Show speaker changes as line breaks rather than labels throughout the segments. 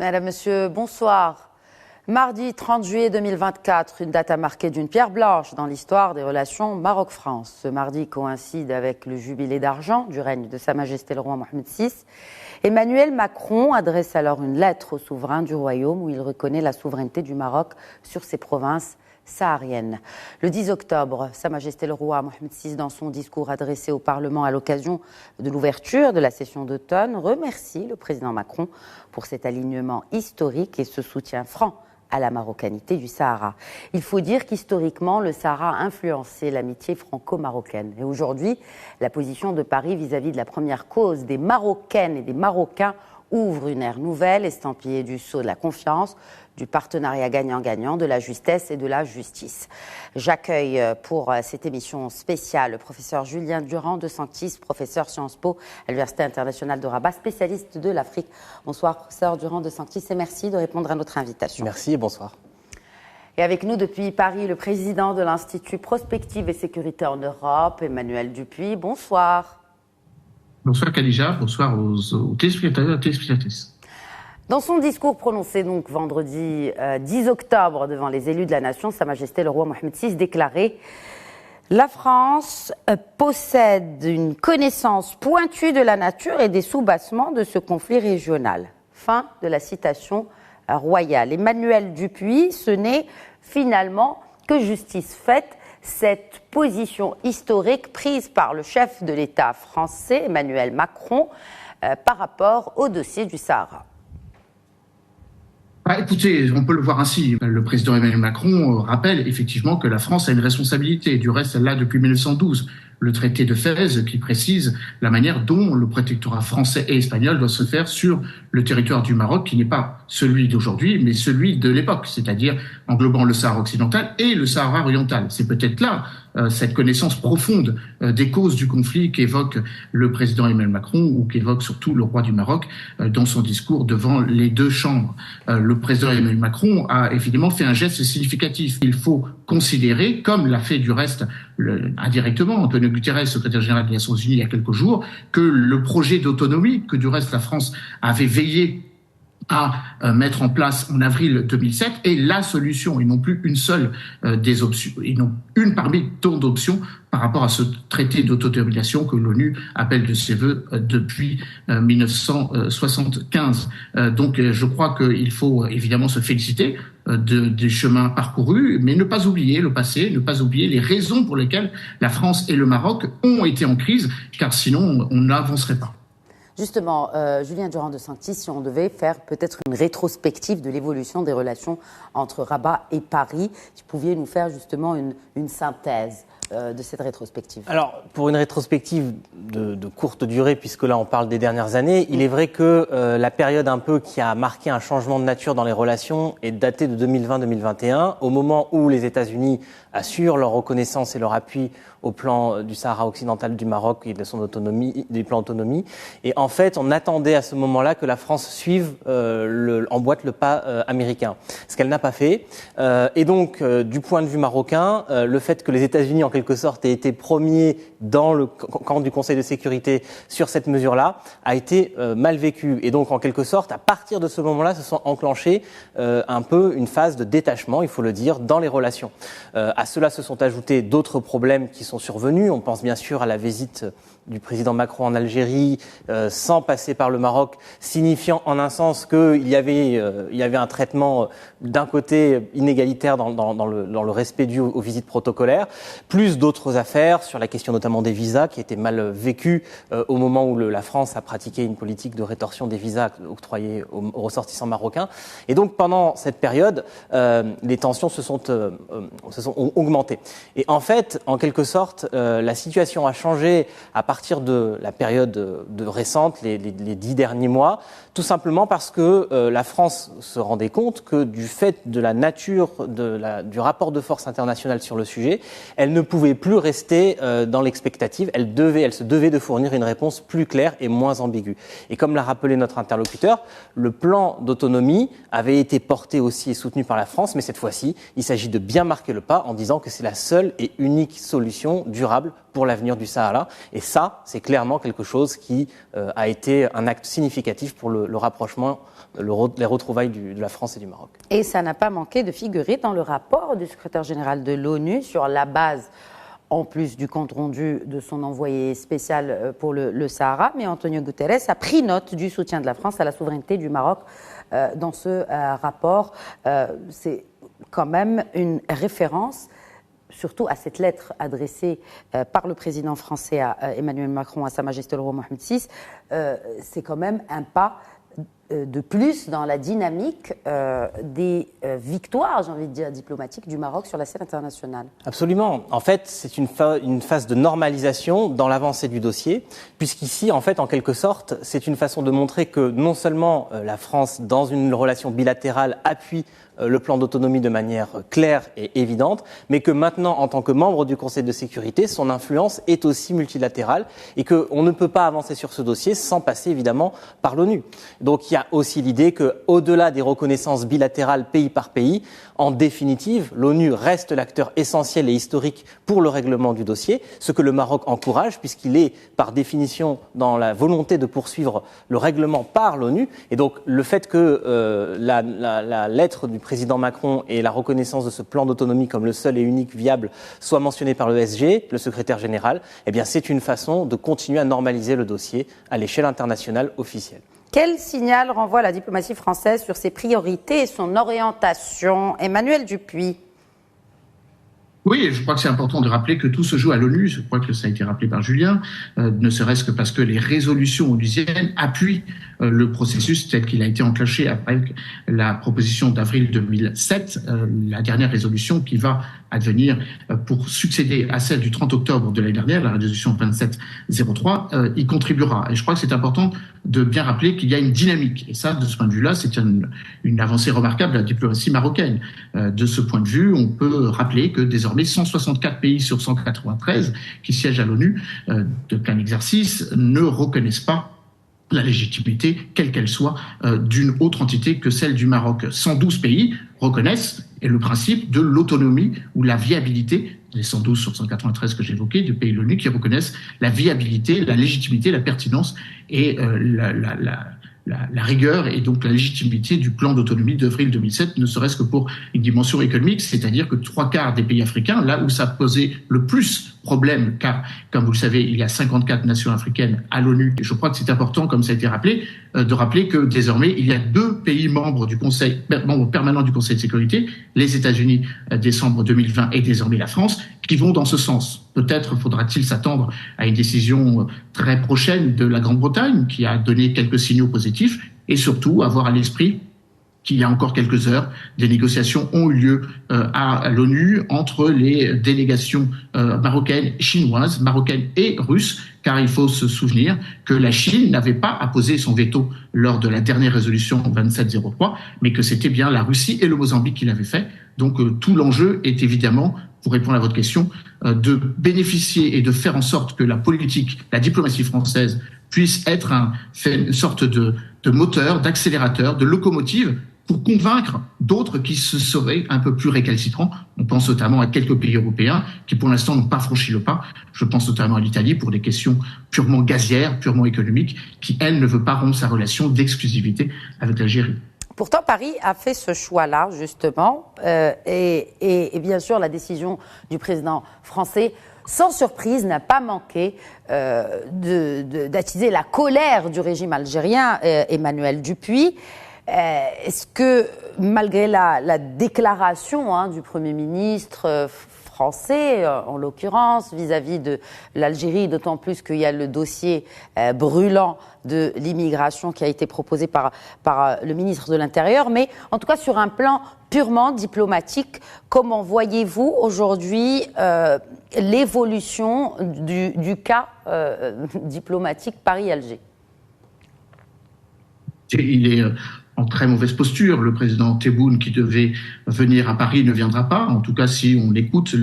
Madame, Monsieur, bonsoir. Mardi 30 juillet 2024, une date à marquer d'une pierre blanche dans l'histoire des relations Maroc-France. Ce mardi coïncide avec le jubilé d'argent du règne de Sa Majesté le roi Mohamed VI. Emmanuel Macron adresse alors une lettre au souverain du royaume où il reconnaît la souveraineté du Maroc sur ses provinces sahariennes. Le 10 octobre, Sa Majesté le roi Mohamed VI, dans son discours adressé au Parlement à l'occasion de l'ouverture de la session d'automne, remercie le président Macron pour cet alignement historique et ce soutien franc à la marocanité du Sahara. Il faut dire qu'historiquement, le Sahara a influencé l'amitié franco-marocaine. Et aujourd'hui, la position de Paris vis-à-vis de la première cause des Marocaines et des Marocains ouvre une ère nouvelle, estampillée du sceau de la confiance, du partenariat gagnant-gagnant, de la justesse et de la justice. J'accueille pour cette émission spéciale le professeur Julien Durand de Sanctis, professeur Sciences Po à l'Université internationale de Rabat, spécialiste de l'Afrique. Bonsoir professeur Durand de Sanctis et merci de répondre à notre invitation.
Merci et bonsoir.
Et avec nous depuis Paris, le président de l'Institut Prospective et Sécurité en Europe, Emmanuel Dupuis. Bonsoir.
Bonsoir Khadija, bonsoir aux téléspectateurs et téléspectatrices.
Dans son discours prononcé donc vendredi 10 octobre devant les élus de la nation, Sa Majesté le roi Mohamed VI déclarait « La France possède une connaissance pointue de la nature et des soubassements de ce conflit régional ». Fin de la citation royale. Emmanuel Dupuis, ce n'est finalement que justice faite. Cette position historique prise par le chef de l'État français, Emmanuel Macron, par rapport au dossier du Sahara.
Écoutez, on peut le voir ainsi. Le président Emmanuel Macron rappelle effectivement que la France a une responsabilité. Du reste, elle l'a depuis 1912. Le traité de Fès qui précise la manière dont le protectorat français et espagnol doit se faire sur le territoire du Maroc, qui n'est pas celui d'aujourd'hui, mais celui de l'époque, c'est-à-dire englobant le Sahara occidental et le Sahara oriental. C'est peut-être là cette connaissance profonde des causes du conflit qu'évoque le président Emmanuel Macron ou qu'évoque surtout le roi du Maroc dans son discours devant les deux chambres. Le président Emmanuel Macron a évidemment fait un geste significatif. Il faut considérer, comme l'a fait du reste indirectement Antonio Guterres, secrétaire général des Nations Unies il y a quelques jours, que le projet d'autonomie que du reste la France avait veillé à mettre en place en avril 2007 est la solution et non plus une seule des options, et non une parmi tant d'options par rapport à ce traité d'autodétermination que l'ONU appelle de ses voeux depuis 1975. Donc je crois qu'il faut évidemment se féliciter des chemins parcourus, mais ne pas oublier le passé, ne pas oublier les raisons pour lesquelles la France et le Maroc ont été en crise, car sinon on n'avancerait pas.
Justement, Julien Durand de Sanctis, si on devait faire peut-être une rétrospective de l'évolution des relations entre Rabat et Paris, si vous pouviez nous faire justement une synthèse de cette rétrospective.
Alors, pour une rétrospective de courte durée, puisque là on parle des dernières années, il est vrai que la période un peu qui a marqué un changement de nature dans les relations est datée de 2020-2021, au moment où les États-Unis assurent leur reconnaissance et leur appui au plan du Sahara occidental du Maroc et de son autonomie, du plan autonomie. Et en fait, on attendait à ce moment-là que la France suive, emboîte le pas américain. Ce qu'elle n'a pas fait. Et donc, du point de vue marocain, le fait que les États-Unis, en quelque sorte, aient été premiers dans le camp du Conseil de sécurité sur cette mesure-là, a été mal vécu. Et donc, en quelque sorte, à partir de ce moment-là, se sont enclenchés un peu une phase de détachement, il faut le dire, dans les relations. À cela se sont ajoutés d'autres problèmes qui sont survenus. On pense bien sûr à la visite du président Macron en Algérie, sans passer par le Maroc, signifiant en un sens qu'il y avait un traitement d'un côté inégalitaire dans le respect dû aux visites protocolaires, plus d'autres affaires sur la question notamment des visas qui étaient mal vécues au moment où la France a pratiqué une politique de rétorsion des visas octroyés aux ressortissants marocains. Et donc pendant cette période, les tensions se sont augmentées. Et en fait, en quelque sorte, la situation a changé à partir de la période récente, les 10 derniers mois, tout simplement parce que la France se rendait compte que du fait de la nature du rapport de force international sur le sujet, elle ne pouvait plus rester dans l'expectative. Elle se devait de fournir une réponse plus claire et moins ambiguë. Et comme l'a rappelé notre interlocuteur, le plan d'autonomie avait été porté aussi et soutenu par la France, mais cette fois-ci, il s'agit de bien marquer le pas en disant que c'est la seule et unique solution durable pour l'avenir du Sahara. Et ça, c'est clairement quelque chose qui a été un acte significatif pour le rapprochement, les retrouvailles de la France et du Maroc.
Et ça n'a pas manqué de figurer dans le rapport du secrétaire général de l'ONU sur la base, en plus du compte rendu de son envoyé spécial pour le Sahara. Mais Antonio Guterres a pris note du soutien de la France à la souveraineté du Maroc dans ce rapport. C'est quand même une référence, surtout à cette lettre adressée par le président français à Emmanuel Macron, à Sa Majesté le roi Mohamed VI. C'est quand même un pas de plus dans la dynamique des victoires, j'ai envie de dire, diplomatiques du Maroc sur la scène internationale.
Absolument. En fait, c'est une phase de normalisation dans l'avancée du dossier, puisqu'ici, en fait, en quelque sorte, c'est une façon de montrer que non seulement la France, dans une relation bilatérale, appuie le plan d'autonomie de manière claire et évidente, mais que maintenant, en tant que membre du Conseil de sécurité, son influence est aussi multilatérale et qu'on ne peut pas avancer sur ce dossier sans passer évidemment par l'ONU. Donc il y a aussi l'idée qu'au-delà des reconnaissances bilatérales pays par pays, en définitive, l'ONU reste l'acteur essentiel et historique pour le règlement du dossier, ce que le Maroc encourage puisqu'il est par définition dans la volonté de poursuivre le règlement par l'ONU. Et donc le fait que la lettre du président Macron et la reconnaissance de ce plan d'autonomie comme le seul et unique viable soit mentionnée par le SG, le secrétaire général, eh bien c'est une façon de continuer à normaliser le dossier à l'échelle internationale officielle.
Quel signal renvoie la diplomatie française sur ses priorités et son orientation? Emmanuel Dupuis.
Oui, je crois que c'est important de rappeler que tout se joue à l'ONU. Je crois que ça a été rappelé par Julien, ne serait-ce que parce que les résolutions onusiennes appuient le processus tel qu'il a été enclenché après la proposition d'avril 2007, la dernière résolution qui va advenir pour succéder à celle du 30 octobre de l'année dernière, la résolution 2703, y contribuera. Et je crois que c'est important de bien rappeler qu'il y a une dynamique. Et ça, de ce point de vue-là, c'est une avancée remarquable de la diplomatie marocaine. De ce point de vue, on peut rappeler que désormais 164 pays sur 193 qui siègent à l'ONU de plein exercice ne reconnaissent pas la légitimité, quelle qu'elle soit, d'une autre entité que celle du Maroc. 112 pays reconnaissent et le principe de l'autonomie ou la viabilité, les 112 sur 193 que j'évoquais, du pays de l'ONU qui reconnaissent la viabilité, la légitimité, la pertinence et la rigueur et donc la légitimité du plan d'autonomie d'avril 2007, ne serait-ce que pour une dimension économique, c'est-à-dire que 3/4 des pays africains, là où ça posait le plus problème, car, comme vous le savez, il y a 54 nations africaines à l'ONU, et je crois que c'est important, comme ça a été rappelé, de rappeler que désormais, il y a 2 pays membres membres permanents du Conseil de sécurité, les États-Unis, décembre 2020, et désormais la France, qui vont dans ce sens. Peut-être faudra-t-il s'attendre à une décision très prochaine de la Grande-Bretagne, qui a donné quelques signaux positifs, et surtout avoir à l'esprit qu'il y a encore quelques heures, des négociations ont eu lieu à l'ONU entre les délégations marocaines, chinoises, marocaines et russes, car il faut se souvenir que la Chine n'avait pas apposé son veto lors de la dernière résolution 2703, mais que c'était bien la Russie et le Mozambique qui l'avaient fait. Donc tout l'enjeu est évidemment, pour répondre à votre question, de bénéficier et de faire en sorte que la politique, la diplomatie française puisse être une sorte de moteur, d'accélérateur, de locomotive pour convaincre d'autres qui se seraient un peu plus récalcitrants. On pense notamment à quelques pays européens qui, pour l'instant, n'ont pas franchi le pas. Je pense notamment à l'Italie pour des questions purement gazières, purement économiques, qui, elle, ne veut pas rompre sa relation d'exclusivité avec l'Algérie.
Pourtant, Paris a fait ce choix-là, justement, et bien sûr, la décision du président français, sans surprise, n'a pas manqué d'attiser la colère du régime algérien, Emmanuel Dupuis. Est-ce que, malgré la déclaration du Premier ministre français, en l'occurrence, vis-à-vis de l'Algérie, d'autant plus qu'il y a le dossier brûlant de l'immigration qui a été proposé par le ministre de l'Intérieur, mais en tout cas sur un plan purement diplomatique, comment voyez-vous aujourd'hui l'évolution du cas diplomatique Paris-Alger ?
Il est en très mauvaise posture. Le président Tebboune, qui devait venir à Paris, ne viendra pas. En tout cas, si on écoute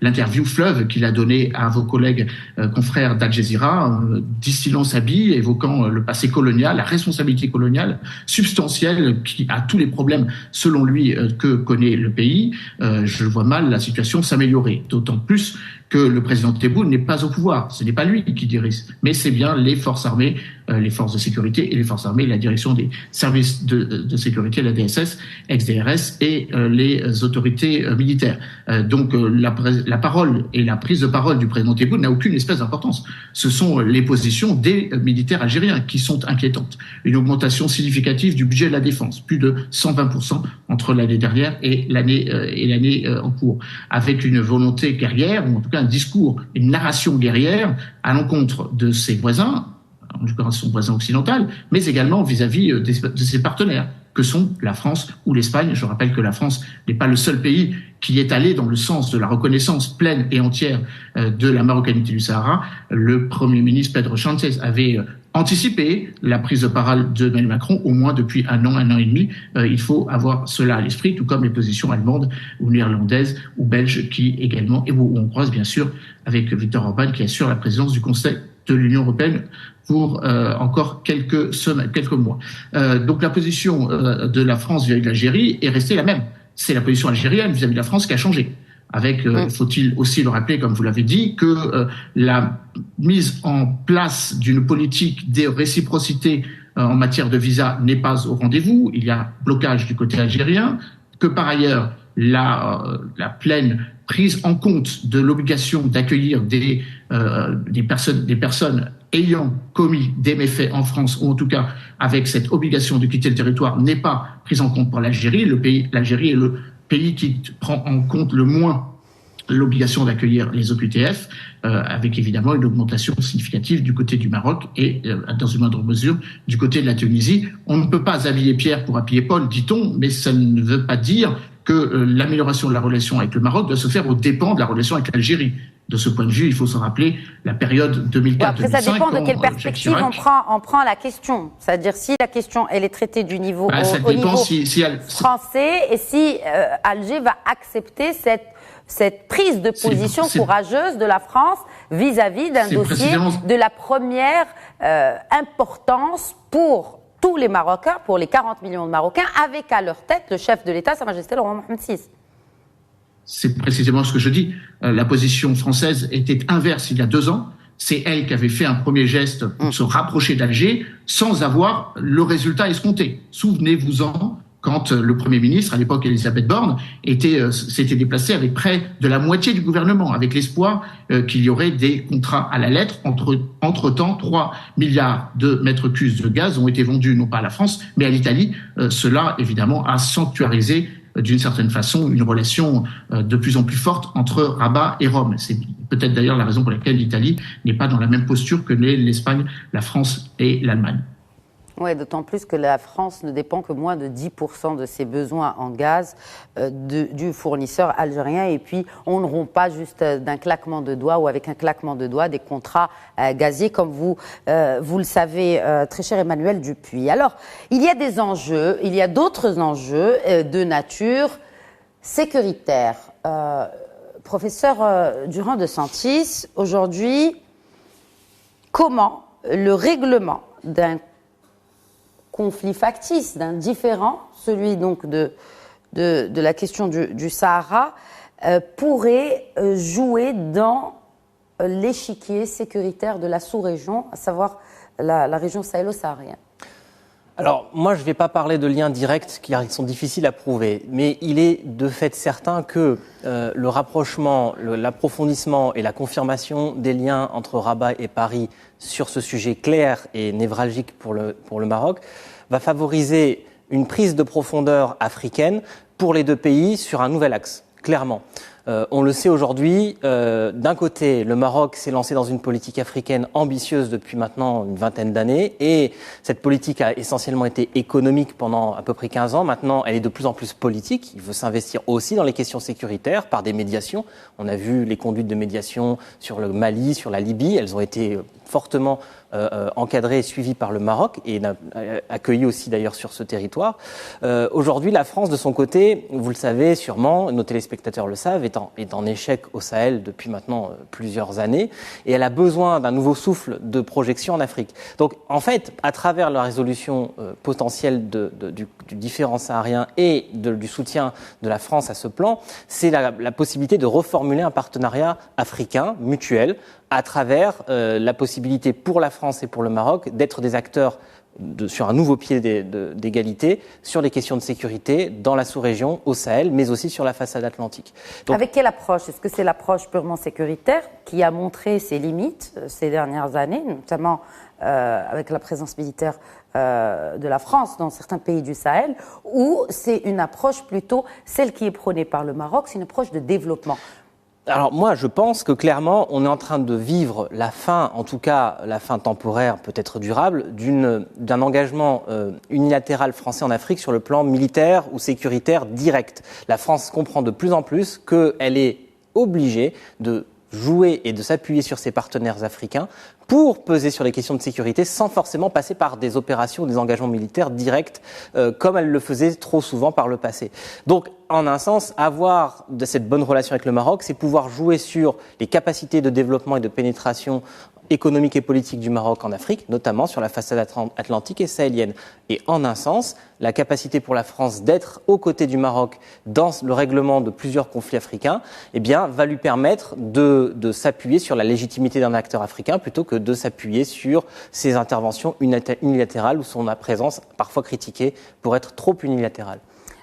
l'interview fleuve qu'il a donnée à vos collègues confrères d'Al Jazeera, distillant sa bille, évoquant le passé colonial, la responsabilité coloniale substantielle qui a tous les problèmes, selon lui, que connaît le pays, je vois mal la situation s'améliorer. D'autant plus que le président Tebboune n'est pas au pouvoir. Ce n'est pas lui qui dirige, mais c'est bien les forces armées, les forces de sécurité et les forces armées, la direction des services de sécurité, la DSS, ex-DRS et les autorités militaires. Donc la parole et la prise de parole du président Tebboune n'a aucune espèce d'importance. Ce sont les positions des militaires algériens qui sont inquiétantes. Une augmentation significative du budget de la défense, plus de 120% entre l'année dernière et l'année en cours, avec une volonté guerrière, ou en tout cas un discours, une narration guerrière à l'encontre de ses voisins, en l'occurrence son voisin occidental, mais également vis-à-vis de ses partenaires, que sont la France ou l'Espagne. Je rappelle que la France n'est pas le seul pays qui est allé dans le sens de la reconnaissance pleine et entière de la marocanité du Sahara. Le Premier ministre Pedro Sánchez avait anticipé la prise de parole de Emmanuel Macron au moins depuis un an et demi. Il faut avoir cela à l'esprit, tout comme les positions allemandes ou néerlandaises ou belges qui également, et où on croise bien sûr avec Viktor Orban qui assure la présidence du Conseil de l'Union européenne pour encore quelques semaines, quelques mois. Donc la position de la France vis-à-vis de l'Algérie est restée la même. C'est la position algérienne vis-à-vis de la France qui a changé. Avec, faut-il aussi le rappeler, comme vous l'avez dit, que la mise en place d'une politique de réciprocité en matière de visa n'est pas au rendez-vous. Il y a blocage du côté algérien, que par ailleurs la pleine prise en compte de l'obligation d'accueillir des personnes ayant commis des méfaits en France, ou en tout cas avec cette obligation de quitter le territoire, n'est pas prise en compte par l'Algérie. L'Algérie est le pays qui prend en compte le moins l'obligation d'accueillir les OQTF, avec évidemment une augmentation significative du côté du Maroc et, dans une moindre mesure, du côté de la Tunisie. On ne peut pas habiller Pierre pour habiller Paul, dit-on, mais ça ne veut pas dire que l'amélioration de la relation avec le Maroc doit se faire aux dépens de la relation avec l'Algérie. De ce point de vue, il faut se rappeler la période 2004-2005.
Après, ça dépend de quelle perspective on prend la question. C'est-à-dire si la question elle est traitée du niveau au niveau français et si Alger va accepter cette prise de position courageuse de la France vis-à-vis d'un dossier de la première importance pour tous les Marocains, pour les 40 millions de Marocains, avec à leur tête le chef de l'État, Sa Majesté le roi Mohammed VI.
C'est précisément ce que je dis. La position française était inverse il y a 2 ans. C'est elle qui avait fait un premier geste pour se rapprocher d'Alger sans avoir le résultat escompté. Souvenez-vous-en, quand le Premier ministre, à l'époque Elisabeth Borne, s'était déplacé avec près de la moitié du gouvernement, avec l'espoir qu'il y aurait des contrats à la lettre. Entre-temps, 3 milliards de mètres cubes de gaz ont été vendus non pas à la France, mais à l'Italie. Cela, évidemment, a sanctuarisé d'une certaine façon une relation de plus en plus forte entre Rabat et Rome. C'est peut-être d'ailleurs la raison pour laquelle l'Italie n'est pas dans la même posture que l'Espagne, la France et l'Allemagne.
Oui, d'autant plus que la France ne dépend que moins de 10% de ses besoins en gaz du fournisseur algérien. Et puis, on ne rompt pas juste d'un claquement de doigts ou avec un claquement de doigts des contrats gaziers, comme vous le savez, très cher Emmanuel Dupuy. Alors, il y a des enjeux, il y a d'autres enjeux de nature sécuritaire. Professeur Durand de Santis, aujourd'hui, comment le règlement d'un conflit factice, d'un différend, celui donc de la question du Sahara, pourrait jouer dans l'échiquier sécuritaire de la sous-région, à savoir la région sahélo-saharienne.
Alors, moi, je ne vais pas parler de liens directs qui sont difficiles à prouver, mais il est de fait certain que le rapprochement, l'approfondissement et la confirmation des liens entre Rabat et Paris sur ce sujet clair et névralgique pour le Maroc va favoriser une prise de profondeur africaine pour les deux pays sur un nouvel axe, clairement. On le sait aujourd'hui, d'un côté, le Maroc s'est lancé dans une politique africaine ambitieuse depuis maintenant une vingtaine d'années et cette politique a essentiellement été économique pendant à peu près 15 ans. Maintenant, elle est de plus en plus politique. Il veut s'investir aussi dans les questions sécuritaires par des médiations. On a vu les conduites de médiation sur le Mali, sur la Libye. Elles ont été fortement encadrées et suivies par le Maroc et accueillies aussi d'ailleurs sur ce territoire. Aujourd'hui, la France, de son côté, vous le savez sûrement, nos téléspectateurs le savent, est en échec au Sahel depuis maintenant plusieurs années et elle a besoin d'un nouveau souffle de projection en Afrique. Donc, en fait, à travers la résolution potentielle du différend saharien et du soutien de la France à ce plan, c'est la possibilité de reformuler un partenariat africain mutuel à travers la possibilité pour la France et pour le Maroc d'être des acteurs sur un nouveau pied d'égalité sur les questions de sécurité dans la sous-région, au Sahel, mais aussi sur la façade atlantique. Donc,
avec quelle approche ? Est-ce que c'est l'approche purement sécuritaire qui a montré ses limites ces dernières années, notamment avec la présence militaire de la France dans certains pays du Sahel, ou c'est une approche plutôt, celle qui est prônée par le Maroc, c'est une approche de développement ?
Alors moi, je pense que clairement, on est en train de vivre la fin, en tout cas la fin temporaire, peut-être durable, d'un engagement unilatéral français en Afrique sur le plan militaire ou sécuritaire direct. La France comprend de plus en plus qu'elle est obligée de jouer et de s'appuyer sur ses partenaires africains pour peser sur les questions de sécurité sans forcément passer par des opérations ou des engagements militaires directs comme elle le faisait trop souvent par le passé. Donc, en un sens, avoir de cette bonne relation avec le Maroc, c'est pouvoir jouer sur les capacités de développement et de pénétration économique et politique du Maroc en Afrique, notamment sur la façade atlantique et sahélienne. Et en un sens, la capacité pour la France d'être aux côtés du Maroc dans le règlement de plusieurs conflits africains, eh bien, va lui permettre de s'appuyer sur la légitimité d'un acteur africain plutôt que de s'appuyer sur ses interventions unilatérales ou son présence parfois critiquée pour être trop unilatérale.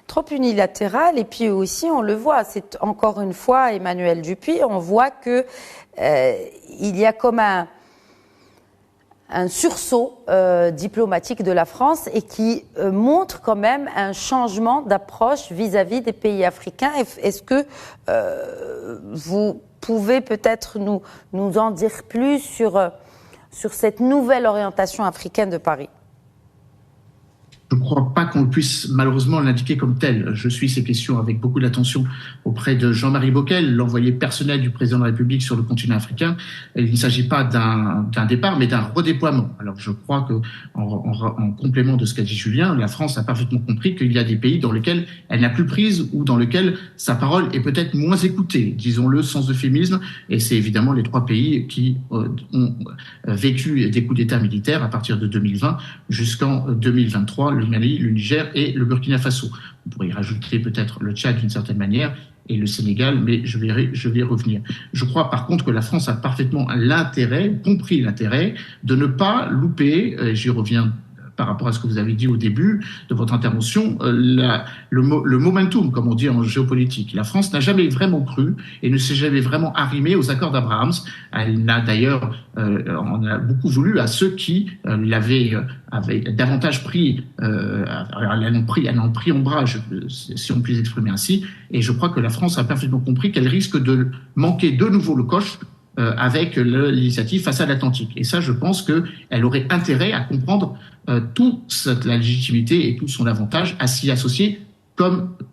Trop unilatérale, et puis aussi, on le voit, c'est encore une fois Emmanuel Dupuy, on voit que il y a comme un sursaut diplomatique de la France et qui montre quand même un changement d'approche vis-à-vis des pays africains. Est-ce que vous pouvez peut-être nous en dire plus sur cette nouvelle orientation africaine de Paris ?
Je ne crois pas qu'on puisse malheureusement l'indiquer comme tel. Je suis ces questions avec beaucoup d'attention auprès de Jean-Marie Bockel, l'envoyé personnel du président de la République sur le continent africain. Il ne s'agit pas d'un départ, mais d'un redéploiement. Alors je crois que, en complément de ce qu'a dit Julien, la France a parfaitement compris qu'il y a des pays dans lesquels elle n'a plus prise ou dans lesquels sa parole est peut-être moins écoutée, disons-le sans euphémisme. Et c'est évidemment les 3 pays qui ont vécu des coups d'État militaires à partir de 2020 jusqu'en 2023. Le Mali, le Niger et le Burkina Faso. On pourrait y rajouter peut-être le Tchad d'une certaine manière et le Sénégal, mais je vais y revenir. Je crois par contre que la France a parfaitement compris l'intérêt de ne pas louper, j'y reviens par rapport à ce que vous avez dit au début de votre intervention, le momentum, comme on dit en géopolitique. La France n'a jamais vraiment cru et ne s'est jamais vraiment arrimée aux accords d'Abraham. Elle n'a d'ailleurs, on a beaucoup voulu à ceux qui avaient davantage pris, elle en pris ombrage, si on peut s'exprimer ainsi. Et je crois que la France a parfaitement compris qu'elle risque de manquer de nouveau le coche avec l'initiative façade atlantique. Et ça, je pense qu'elle aurait intérêt à comprendre toute la légitimité et tout son avantage à s'y associer,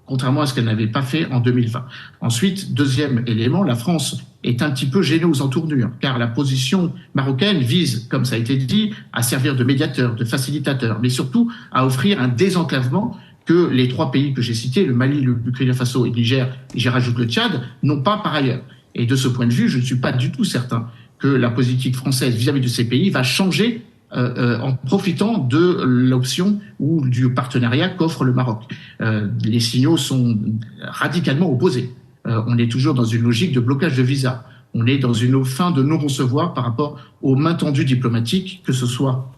contrairement à ce qu'elle n'avait pas fait en 2020. Ensuite, deuxième élément, la France est un petit peu gênée aux entournures, car la position marocaine vise, comme ça a été dit, à servir de médiateur, de facilitateur, mais surtout à offrir un désenclavement que les 3 pays que j'ai cités, le Mali, le Burkina Faso et le Niger, et j'y rajoute le Tchad, n'ont pas par ailleurs. Et de ce point de vue, je ne suis pas du tout certain que la politique française vis-à-vis de ces pays va changer en profitant de l'option ou du partenariat qu'offre le Maroc. Les signaux sont radicalement opposés. On est toujours dans une logique de blocage de visa. On est dans une fin de non-recevoir par rapport aux mains tendues diplomatiques, que ce soit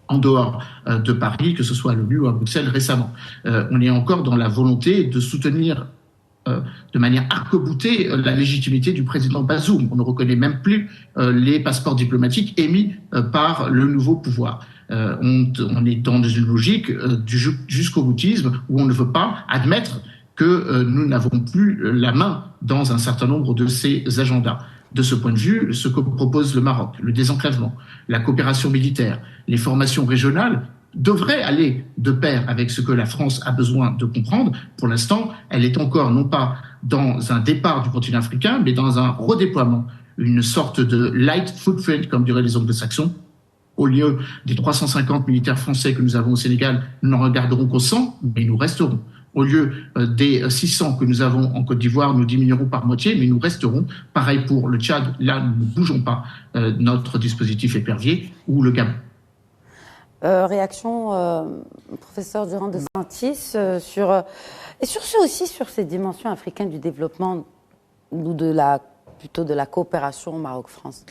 en dehors de Paris, que ce soit à l'ONU ou à Bruxelles récemment. On est encore dans la volonté de soutenir de manière arc-boutée la légitimité du président Bazoum. On ne reconnaît même plus les passeports diplomatiques émis par le nouveau pouvoir. On est dans une logique du jusqu'au boutisme où on ne veut pas admettre que nous n'avons plus la main dans un certain nombre de ces agendas. De ce point de vue, ce que propose le Maroc, le désenclavement, la coopération militaire, les formations régionales, devrait aller de pair avec ce que la France a besoin de comprendre. Pour l'instant, elle est encore non pas dans un départ du continent africain, mais dans un redéploiement, une sorte de light footprint, comme diraient les anglo-saxons. Au lieu des 350 militaires français que nous avons au Sénégal, nous n'en regarderons qu'aux 100, mais nous resterons. Au lieu des 600 que nous avons en Côte d'Ivoire, nous diminuerons par moitié, mais nous resterons. Pareil pour le Tchad, là, nous ne bougeons pas notre dispositif épervier, ou le Gabon.
Réaction, professeur Durand de Saintis, sur ces dimensions africaines du développement ou plutôt de la coopération Maroc-France.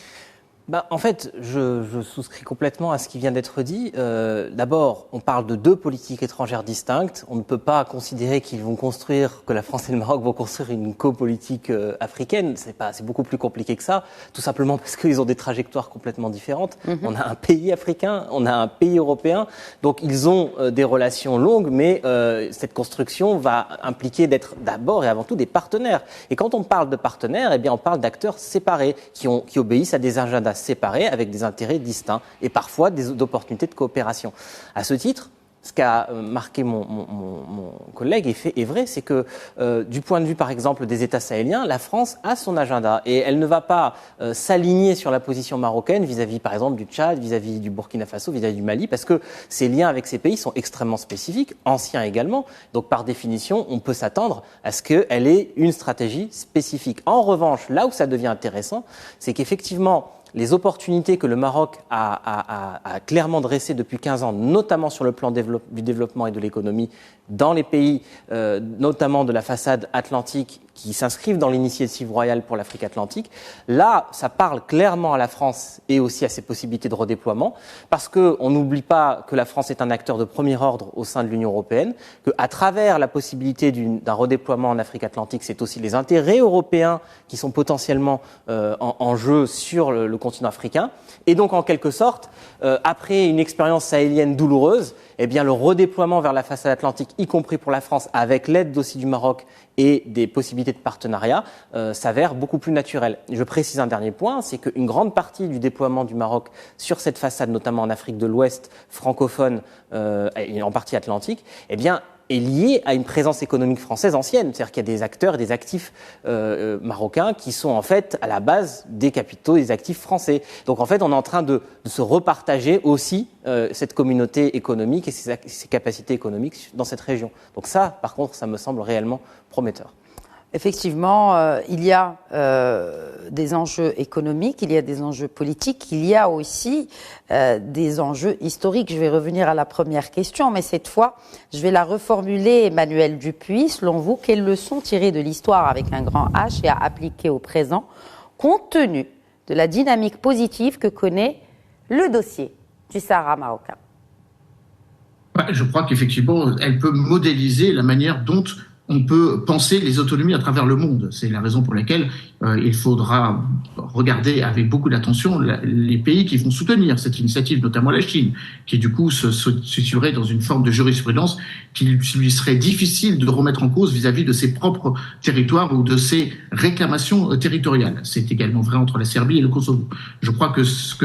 En fait, je souscris complètement à ce qui vient d'être dit. D'abord, on parle de deux politiques étrangères distinctes. On ne peut pas considérer que la France et le Maroc vont construire une co-politique africaine. C'est beaucoup plus compliqué que ça, tout simplement parce qu'ils ont des trajectoires complètement différentes. On a un pays africain, on a un pays européen, donc ils ont des relations longues, mais cette construction va impliquer d'être d'abord et avant tout des partenaires. Et quand on parle de partenaires, on parle d'acteurs séparés qui obéissent à des agendas séparés avec des intérêts distincts et parfois des opportunités de coopération. À ce titre, ce qu'a marqué mon collègue est vrai, c'est que du point de vue, par exemple, des États sahéliens, la France a son agenda et elle ne va pas s'aligner sur la position marocaine vis-à-vis, par exemple, du Tchad, vis-à-vis du Burkina Faso, vis-à-vis du Mali, parce que ces liens avec ces pays sont extrêmement spécifiques, anciens également. Donc, par définition, on peut s'attendre à ce qu'elle ait une stratégie spécifique. En revanche, là où ça devient intéressant, c'est qu'effectivement, les opportunités que le Maroc a clairement dressées depuis 15 ans, notamment sur le plan du développement et de l'économie, dans les pays, notamment de la façade atlantique, qui s'inscrivent dans l'initiative royale pour l'Afrique atlantique. Là, ça parle clairement à la France et aussi à ses possibilités de redéploiement, parce qu'on n'oublie pas que la France est un acteur de premier ordre au sein de l'Union européenne, qu'à travers la possibilité d'un redéploiement en Afrique atlantique, c'est aussi les intérêts européens qui sont potentiellement en jeu sur le continent africain. Et donc, en quelque sorte, après une expérience sahélienne douloureuse, le redéploiement vers la façade atlantique, y compris pour la France, avec l'aide aussi du Maroc et des possibilités de partenariat, s'avère beaucoup plus naturel. Je précise un dernier point, c'est qu'une grande partie du déploiement du Maroc sur cette façade, notamment en Afrique de l'Ouest, francophone et en partie atlantique, est liée à une présence économique française ancienne. C'est-à-dire qu'il y a des acteurs et des actifs marocains qui sont en fait à la base des capitaux, des actifs français. Donc en fait, on est en train de se repartager aussi cette communauté économique et ses capacités économiques dans cette région. Donc ça, par contre, ça me semble réellement prometteur.
Effectivement, il y a des enjeux économiques, il y a des enjeux politiques, il y a aussi des enjeux historiques. Je vais revenir à la première question, mais cette fois, je vais la reformuler. Emmanuel Dupuis, selon vous, quelles leçons tirer de l'histoire avec un grand H et à appliquer au présent, compte tenu de la dynamique positive que connaît le dossier du Sahara marocain?
Je crois qu'effectivement, elle peut modéliser la manière dont on peut penser les autonomies à travers le monde. C'est la raison pour laquelle il faudra regarder avec beaucoup d'attention les pays qui vont soutenir cette initiative, notamment la Chine, qui du coup se situerait dans une forme de jurisprudence qu'il lui serait difficile de remettre en cause vis-à-vis de ses propres territoires ou de ses réclamations territoriales. C'est également vrai entre la Serbie et le Kosovo. Je crois que ce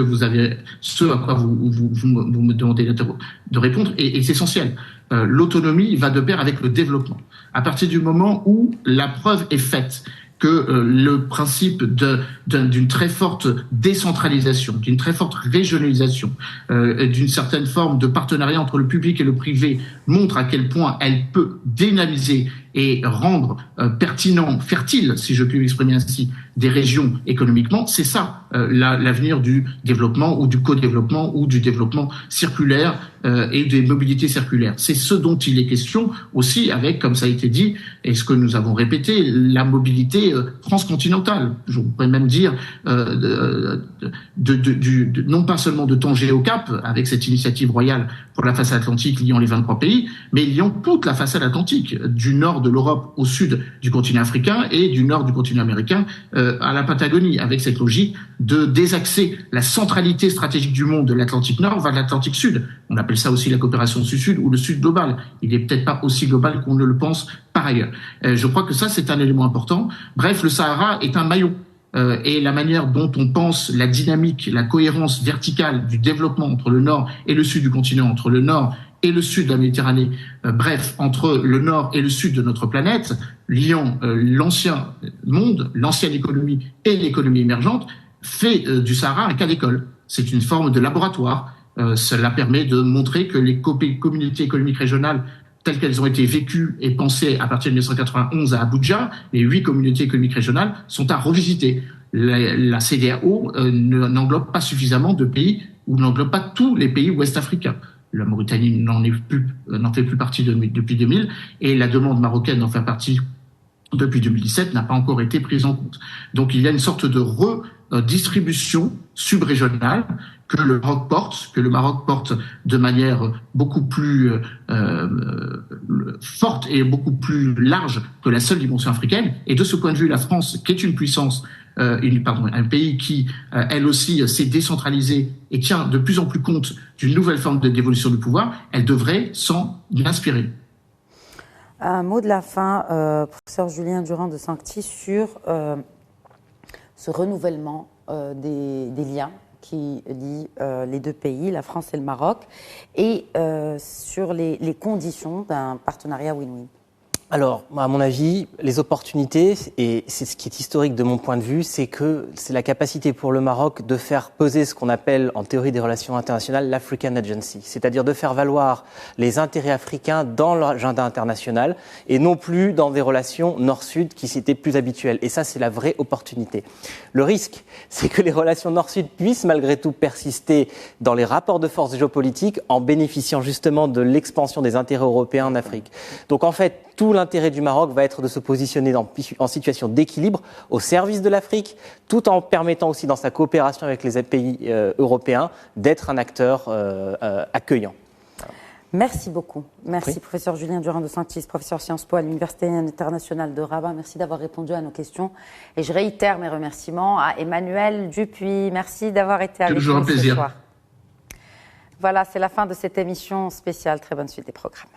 à quoi vous me demandez de répondre est essentiel. L'autonomie va de pair avec le développement. À partir du moment où la preuve est faite que le principe d'une très forte décentralisation, d'une très forte régionalisation, d'une certaine forme de partenariat entre le public et le privé montre à quel point elle peut dynamiser et rendre pertinent, fertile, si je puis m'exprimer ainsi, des régions économiquement, c'est ça l'avenir du développement ou du co-développement ou du développement circulaire et des mobilités circulaires. C'est ce dont il est question aussi avec, comme ça a été dit, et ce que nous avons répété, la mobilité transcontinentale. Je pourrais même dire non pas seulement de Tanger au Cap, avec cette initiative royale pour la façade atlantique liant les 23 pays, mais liant toute la façade atlantique, du nord de l'Europe au sud du continent africain et du nord du continent américain à la Patagonie, avec cette logique de désaxer la centralité stratégique du monde de l'Atlantique Nord vers l'Atlantique Sud. On appelle ça aussi la coopération sud-sud ou le Sud global. Il n'est peut-être pas aussi global qu'on ne le pense par par ailleurs. Je crois que ça, c'est un élément important. Bref, le Sahara est un maillon. Et la manière dont on pense la dynamique, la cohérence verticale du développement entre le nord et le sud du continent, entre le nord et le sud de la Méditerranée, bref, entre le nord et le sud de notre planète, liant l'ancien monde, l'ancienne économie et l'économie émergente, fait du Sahara un cas d'école. C'est une forme de laboratoire. Cela permet de montrer que les communautés économiques régionales telles qu'elles ont été vécues et pensées à partir de 1991 à Abuja, les 8 communautés économiques régionales sont à revisiter. La CEDEAO n'englobe pas suffisamment de pays, ou n'englobe pas tous les pays ouest-africains. La Mauritanie n'en fait plus partie depuis 2000, et la demande marocaine d'en faire partie depuis 2017 n'a pas encore été prise en compte. Donc il y a une sorte de redistribution subrégionale que le Maroc porte de manière beaucoup plus forte et beaucoup plus large que la seule dimension africaine. Et de ce point de vue, la France, qui est une puissance, un pays qui, elle aussi, s'est décentralisé et tient de plus en plus compte d'une nouvelle forme d'évolution du pouvoir, elle devrait s'en inspirer.
Un mot de la fin, professeur Julien Durand de Sanctis, sur ce renouvellement des liens qui lient les deux pays, la France et le Maroc, et sur les conditions d'un partenariat win-win.
Alors, à mon avis, les opportunités, et c'est ce qui est historique de mon point de vue, c'est que c'est la capacité pour le Maroc de faire peser ce qu'on appelle en théorie des relations internationales l'African Agency, c'est-à-dire de faire valoir les intérêts africains dans l'agenda international et non plus dans des relations nord-sud qui étaient plus habituelles. Et ça, c'est la vraie opportunité. Le risque, c'est que les relations nord-sud puissent malgré tout persister dans les rapports de force géopolitiques en bénéficiant justement de l'expansion des intérêts européens en Afrique. Donc en fait, tout l'intérêt du Maroc va être de se positionner en situation d'équilibre au service de l'Afrique, tout en permettant aussi dans sa coopération avec les pays européens d'être un acteur accueillant.
Merci beaucoup. Merci, professeur Julien Durand de Sanctis, professeur Sciences Po à l'Université internationale de Rabat. Merci d'avoir répondu à nos questions. Et je réitère mes remerciements à Emmanuel Dupuis. Merci d'avoir été avec nous ce soir. Voilà, c'est la fin de cette émission spéciale. Très bonne suite des programmes.